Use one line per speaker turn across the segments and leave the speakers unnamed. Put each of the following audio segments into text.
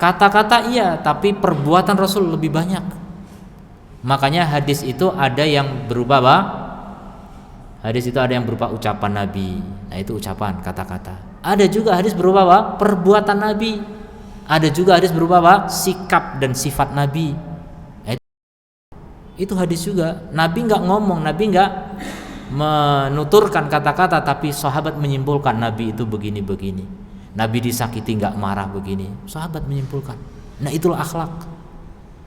Kata-kata iya, tapi perbuatan Rasul lebih banyak. Makanya hadis itu ada yang berupa apa? Hadis itu ada yang berupa ucapan Nabi. Nah, itu ucapan, kata-kata. Ada juga hadis berupa apa? Perbuatan Nabi. Ada juga hadis berupa apa? Sikap dan sifat Nabi. Nah, itu hadis juga. Nabi nggak ngomong, Nabi nggak menuturkan kata-kata, tapi sahabat menyimpulkan Nabi itu begini-begini. Nabi disakiti nggak marah begini, sahabat menyimpulkan. Nah, itulah akhlak.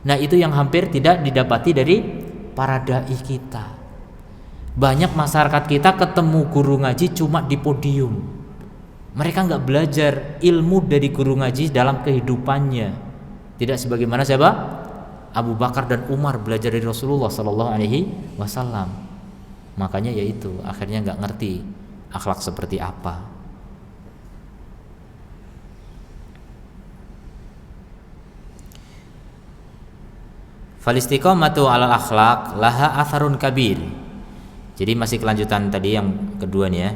Nah, itu yang hampir tidak didapati dari para dai kita. Banyak masyarakat kita ketemu guru ngaji cuma di podium. Mereka nggak belajar ilmu dari guru ngaji dalam kehidupannya. Tidak sebagaimana siapa? Abu Bakar dan Umar belajar dari Rasulullah Sallallahu Alaihi Wasallam. Makanya yaitu akhirnya nggak ngerti akhlak seperti apa. Falistiqomatu alal akhlaq laha atharun kabir. Jadi masih kelanjutan tadi yang kedua nih ya.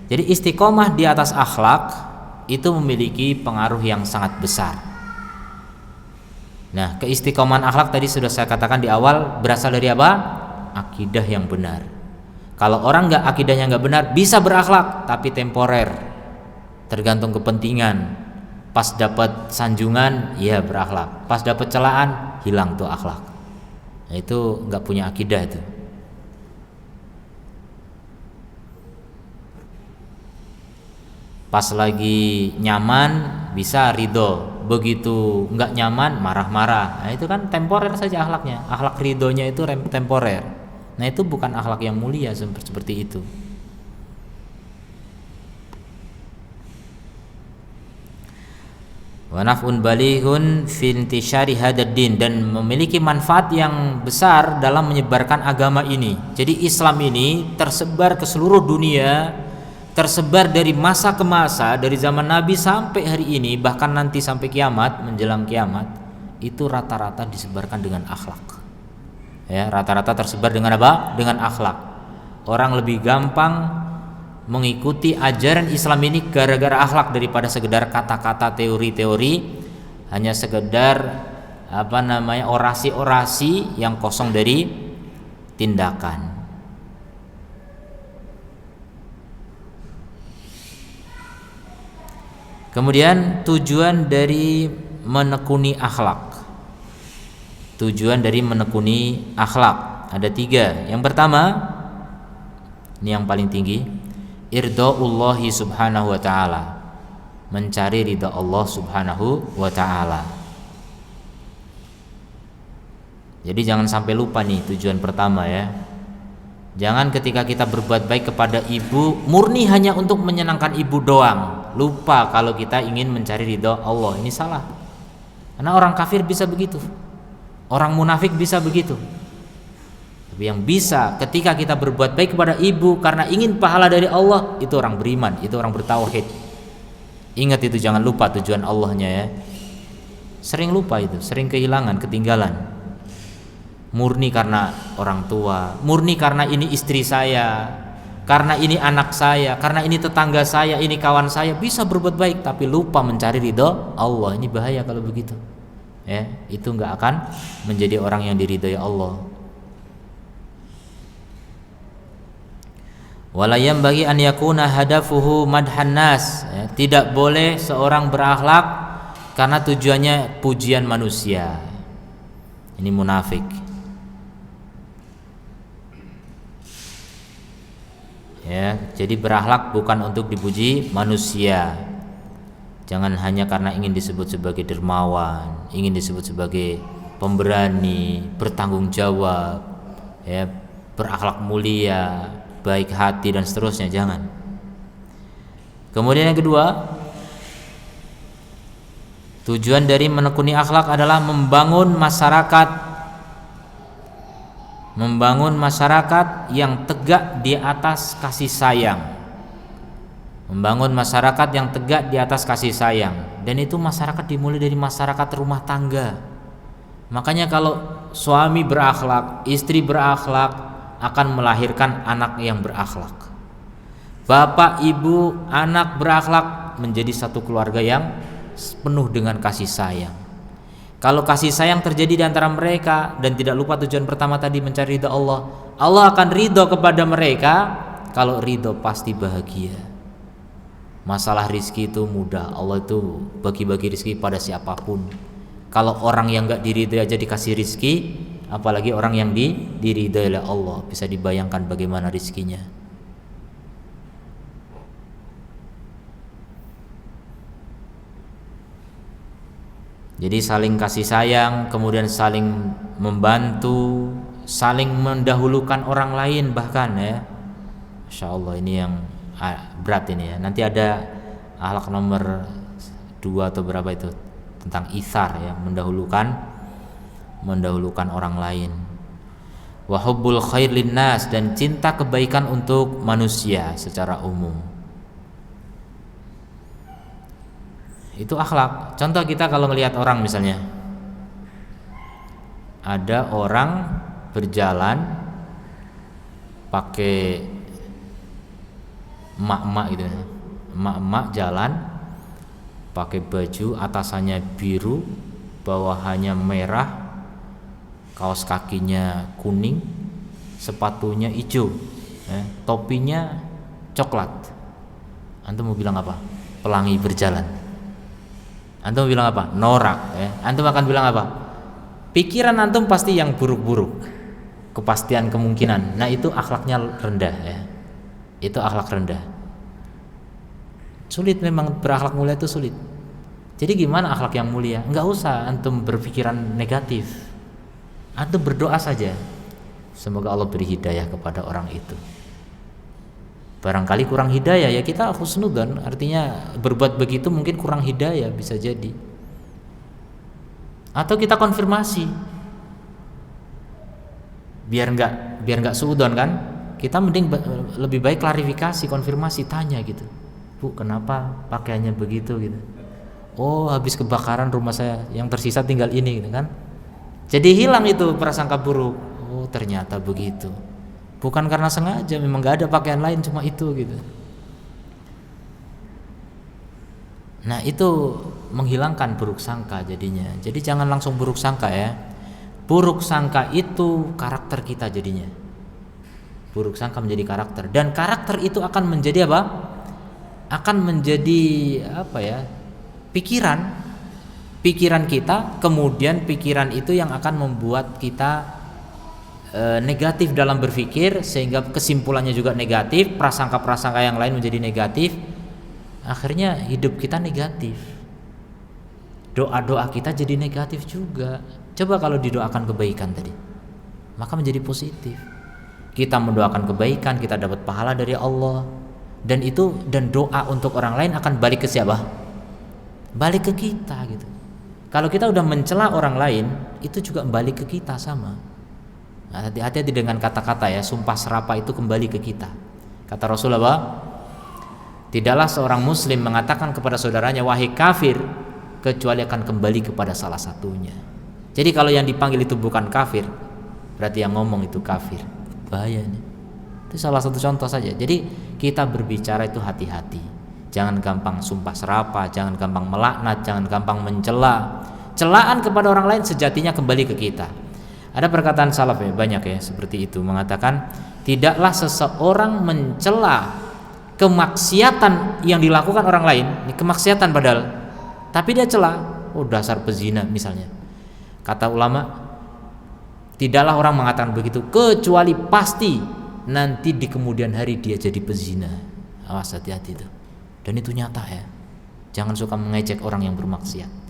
Jadi istiqomah di atas akhlak itu memiliki pengaruh yang sangat besar. Nah, keistiqomahan akhlak tadi sudah saya katakan di awal berasal dari apa? Akidah yang benar. Kalau orang nggak akidahnya nggak benar, bisa berakhlak tapi temporer, tergantung kepentingan. Pas dapat sanjungan, ya berakhlak. Pas dapat celaan, hilang tuh akhlak. Nah, itu nggak punya akidah itu. Pas lagi nyaman bisa ridho, begitu nggak nyaman marah-marah. Nah, itu kan temporer saja akhlaknya. Akhlak ridhonya itu temporer. Nah, itu bukan akhlak yang mulia seperti itu. Wa naf'un balihun fi intisyari hadzal din, dan memiliki manfaat yang besar dalam menyebarkan agama ini. Jadi Islam ini tersebar ke seluruh dunia, tersebar dari masa ke masa, dari zaman Nabi sampai hari ini, bahkan nanti sampai kiamat, menjelang kiamat, itu rata-rata disebarkan dengan akhlak. Ya, rata-rata tersebar dengan apa? Dengan akhlak. Orang lebih gampang mengikuti ajaran Islam ini gara-gara akhlak daripada sekedar kata-kata teori-teori, hanya sekedar orasi-orasi yang kosong dari tindakan. Kemudian tujuan dari menekuni akhlak. Tujuan dari menekuni akhlak ada 3. Yang pertama, ini yang paling tinggi, irdaullahi subhanahu wa ta'ala, mencari ridha Allah subhanahu wa ta'ala. Jadi jangan sampai lupa nih tujuan pertama ya. Jangan ketika kita berbuat baik kepada ibu murni hanya untuk menyenangkan ibu doang, lupa kalau kita ingin mencari ridha Allah. Ini salah. Karena orang kafir bisa begitu, orang munafik bisa begitu. Tapi yang bisa ketika kita berbuat baik kepada ibu karena ingin pahala dari Allah, itu orang beriman, itu orang bertauhid. Ingat itu, jangan lupa tujuan Allahnya ya. Sering lupa itu, sering kehilangan, ketinggalan. Murni karena orang tua, murni karena ini istri saya, karena ini anak saya, karena ini tetangga saya, ini kawan saya, bisa berbuat baik tapi lupa mencari ridho Allah. Ini bahaya kalau begitu. Ya, itu enggak akan menjadi orang yang diridhai Allah. Wala yanbaghi an yakuna hadafuhu madhan nas, ya, tidak boleh seorang berakhlak karena tujuannya pujian manusia. Ini munafik. Ya, jadi berakhlak bukan untuk dipuji manusia. Jangan hanya karena ingin disebut sebagai dermawan, ingin disebut sebagai pemberani, bertanggung jawab, ya, berakhlak mulia, baik hati dan seterusnya, jangan. Kemudian yang kedua, tujuan dari menekuni akhlak adalah membangun masyarakat yang tegak di atas kasih sayang. Membangun masyarakat yang tegak di atas kasih sayang. Dan itu masyarakat dimulai dari masyarakat rumah tangga. Makanya kalau suami berakhlak, istri berakhlak, akan melahirkan anak yang berakhlak. Bapak, ibu, anak berakhlak, menjadi satu keluarga yang penuh dengan kasih sayang. Kalau kasih sayang terjadi di antara mereka dan tidak lupa tujuan pertama tadi mencari ridha Allah, Allah akan ridho kepada mereka. Kalau ridho pasti bahagia. Masalah rizki itu mudah, Allah itu bagi-bagi rizki pada siapapun. Kalau orang yang gak diridhoi aja dikasih rizki, apalagi orang yang diridhoi oleh Allah. Bisa dibayangkan bagaimana rizkinya. Jadi saling kasih sayang, kemudian saling membantu, saling mendahulukan orang lain bahkan ya. Masya Allah, ini yang berat ini ya. Nanti ada akhlak nomor 2 atau berapa itu tentang itsar ya, mendahulukan orang lain. Wa hubbul khair linnas, dan cinta kebaikan untuk manusia secara umum. Itu akhlak. Contoh kita kalau melihat orang, misalnya ada orang berjalan pakai emak-emak gitu ya. Emak-emak jalan pakai baju atasannya biru, bawahannya merah, kaos kakinya kuning, sepatunya hijau, topinya coklat. Antum mau bilang apa? Pelangi berjalan. Antum bilang apa? Norak ya. Antum akan bilang apa? Pikiran antum pasti yang buruk-buruk, kepastian kemungkinan. Nah itu akhlaknya rendah ya. Itu akhlak rendah. Sulit memang berakhlak mulia, itu sulit. Jadi gimana akhlak yang mulia? Enggak usah antum berpikiran negatif. Antum berdoa saja, semoga Allah beri hidayah kepada orang itu. Barangkali kurang hidayah, ya kita husnudzon, artinya berbuat begitu mungkin kurang hidayah, bisa jadi. Atau kita konfirmasi, biar nggak suudzon kan, kita mending lebih baik klarifikasi, konfirmasi, tanya gitu, Bu, kenapa pakaiannya begitu gitu? Oh, habis kebakaran rumah saya, yang tersisa tinggal ini gitu kan. Jadi hilang itu prasangka buruk. Oh, ternyata begitu. Bukan karena sengaja, memang gak ada pakaian lain, cuma itu gitu. Nah itu menghilangkan buruk sangka jadinya. Jadi jangan langsung buruk sangka ya. Buruk sangka itu karakter kita jadinya. Buruk sangka menjadi karakter, dan karakter itu akan menjadi apa? Akan menjadi apa ya? Pikiran kita, kemudian pikiran itu yang akan membuat kita negatif dalam berpikir, sehingga kesimpulannya juga negatif, prasangka-prasangka yang lain menjadi negatif, akhirnya hidup kita negatif, doa-doa kita jadi negatif juga. Coba kalau didoakan kebaikan tadi, maka menjadi positif. Kita mendoakan kebaikan, kita dapat pahala dari Allah, dan doa untuk orang lain akan balik ke siapa? Balik ke kita gitu. Kalau kita udah mencela orang lain, itu juga balik ke kita sama. Nah, hati-hati dengan kata-kata ya, sumpah serapah itu kembali ke kita. Kata Rasulullah, tidaklah seorang muslim mengatakan kepada saudaranya wahai kafir, kecuali akan kembali kepada salah satunya. Jadi kalau yang dipanggil itu bukan kafir, berarti yang ngomong itu kafir. Bahaya nih. Itu salah satu contoh saja. Jadi kita berbicara itu hati-hati. Jangan gampang sumpah serapah, jangan gampang melaknat, jangan gampang mencela. Celaan kepada orang lain sejatinya kembali ke kita. Ada perkataan salaf ya, banyak ya seperti itu, mengatakan tidaklah seseorang mencela kemaksiatan yang dilakukan orang lain, ini kemaksiatan padahal, tapi dia cela, oh dasar pezina misalnya. Kata ulama, tidaklah orang mengatakan begitu kecuali pasti nanti di kemudian hari dia jadi pezina. Awas, hati-hati itu. Dan itu nyata ya. Jangan suka mengejek orang yang bermaksiat.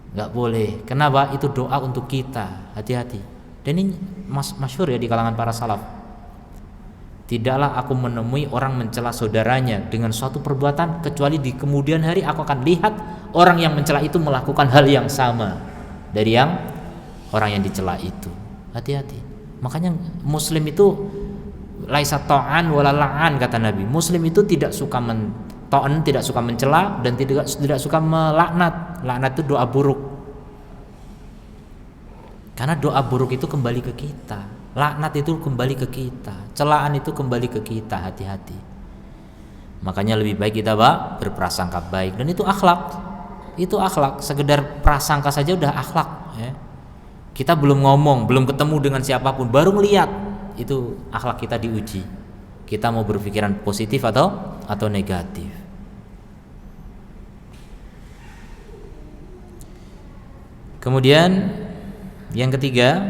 Nggak boleh. Kenapa? Itu doa untuk kita. Hati-hati. Dan ini masyhur ya di kalangan para salaf. Tidaklah aku menemui orang mencela saudaranya dengan suatu perbuatan kecuali di kemudian hari aku akan lihat orang yang mencela itu melakukan hal yang sama dari yang orang yang dicela itu. Hati-hati. Makanya muslim itu laisa ta'an wala la'an, kata Nabi. Muslim itu tidak suka ta'an, tidak suka mencela, dan tidak suka melaknat. Laknat itu doa buruk. Karena doa buruk itu kembali ke kita. Laknat itu kembali ke kita. Celaan itu kembali ke kita. Hati-hati. Makanya lebih baik kita berprasangka baik, dan itu akhlak. itu akhlak. Sekedar prasangka saja udah akhlak ya. Kita belum ngomong, belum ketemu dengan siapapun, baru ngelihat, itu akhlak kita diuji. Kita mau berpikiran positif atau negatif. Kemudian yang ketiga,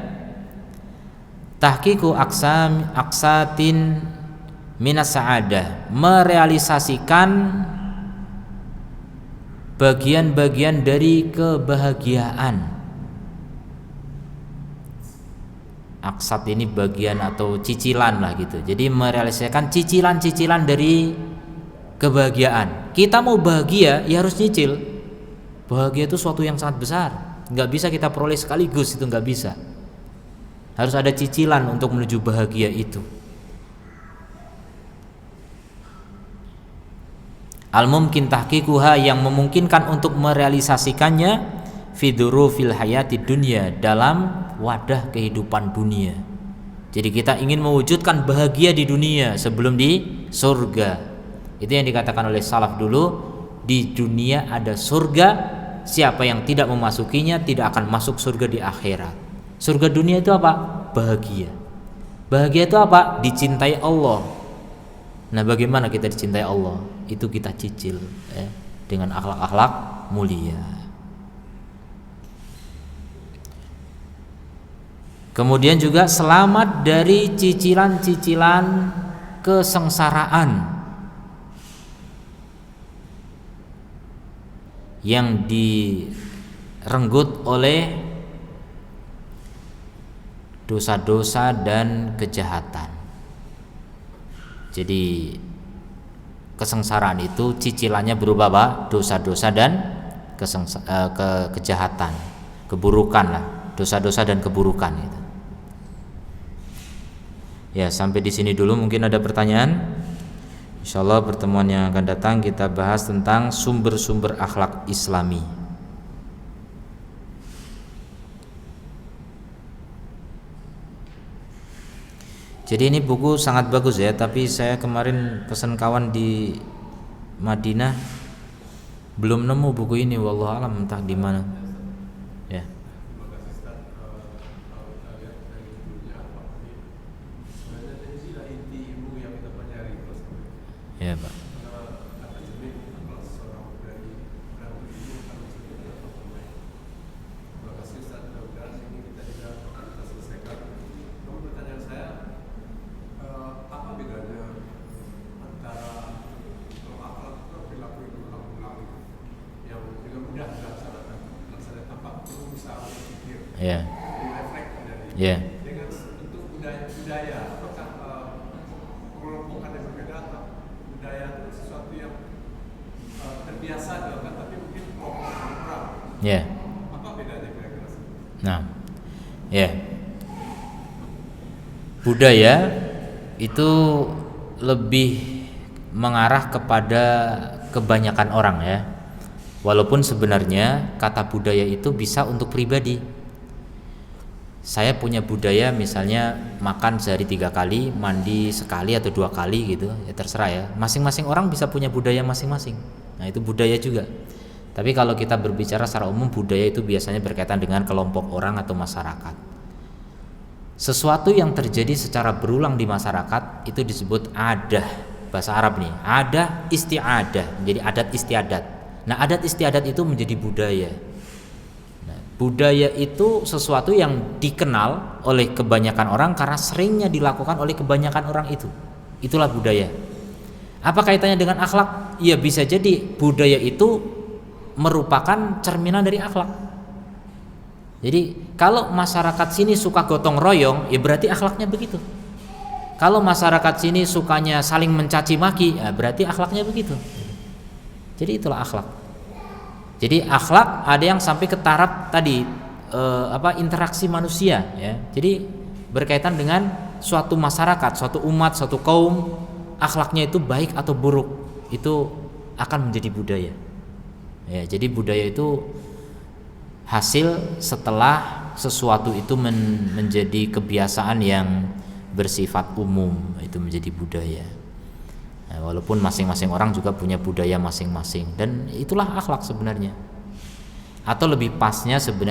tahqiqu aksatin minas sa'adah, merealisasikan bagian-bagian dari kebahagiaan. Aksat ini bagian atau cicilan lah gitu. Jadi merealisasikan cicilan-cicilan dari kebahagiaan. Kita mau bahagia ya harus nyicil. Bahagia itu suatu yang sangat besar, nggak bisa kita peroleh sekaligus, itu nggak bisa. Harus ada cicilan untuk menuju bahagia itu. Al-mumkin tahqiquha, yang memungkinkan untuk merealisasikannya, fi dzurufil hayati dunya, dalam wadah kehidupan dunia. Jadi kita ingin mewujudkan bahagia di dunia sebelum di surga. Itu yang dikatakan oleh salaf dulu, di dunia ada surga, siapa yang tidak memasukinya tidak akan masuk surga di akhirat. Surga dunia itu apa? Bahagia. Bahagia itu apa? Dicintai Allah. Nah, bagaimana kita dicintai Allah? Itu kita cicil ya, dengan akhlak-akhlak mulia. Kemudian juga selamat dari cicilan-cicilan kesengsaraan yang direnggut oleh dosa-dosa dan kejahatan. Jadi kesengsaraan itu cicilannya berupa apa? Dosa-dosa dan kejahatan, keburukan lah, dosa-dosa dan keburukan itu. Ya, sampai di sini dulu, mungkin ada pertanyaan. Insyaallah pertemuan yang akan datang kita bahas tentang sumber-sumber akhlak Islami. Jadi ini buku sangat bagus ya, tapi saya kemarin pesan kawan di Madinah belum nemu buku ini, wallahu alam entah di mana. Ya. Ya, Pak. Ya. Ya.
Dengan bentuk budaya, apakah pengelompokan yang berbeda atau budaya itu sesuatu yang terbiasa dilakukan, tapi mungkin kelompok kurang.
Ya.
Apa bedanya kira-kira?
Nah, ya. Budaya itu lebih mengarah kepada kebanyakan orang ya. Walaupun sebenarnya kata budaya itu bisa untuk pribadi. Saya punya budaya misalnya makan sehari 3 kali, mandi sekali atau 2 kali gitu, ya terserah ya. Masing-masing orang bisa punya budaya masing-masing. Nah, itu budaya juga. Tapi kalau kita berbicara secara umum, budaya itu biasanya berkaitan dengan kelompok orang atau masyarakat. Sesuatu yang terjadi secara berulang di masyarakat itu disebut adah. Bahasa Arab nih, adah istiadah, menjadi adat istiadat. Nah, adat istiadat itu menjadi budaya. Budaya itu sesuatu yang dikenal oleh kebanyakan orang karena seringnya dilakukan oleh kebanyakan orang itu. Itulah budaya. Apa kaitannya dengan akhlak? Ya bisa jadi budaya itu merupakan cerminan dari akhlak. Jadi kalau masyarakat sini suka gotong royong, ya berarti akhlaknya begitu. Kalau masyarakat sini sukanya saling mencaci maki, ya berarti akhlaknya begitu. Jadi itulah akhlak. Jadi akhlak ada yang sampai ke taraf tadi interaksi manusia ya. Jadi berkaitan dengan suatu masyarakat, suatu umat, suatu kaum, akhlaknya itu baik atau buruk, itu akan menjadi budaya. Ya, jadi budaya itu hasil setelah sesuatu itu menjadi kebiasaan yang bersifat umum, itu menjadi budaya. Nah, walaupun masing-masing orang juga punya budaya masing-masing, dan itulah akhlak sebenarnya. atau lebih pasnya sebenarnya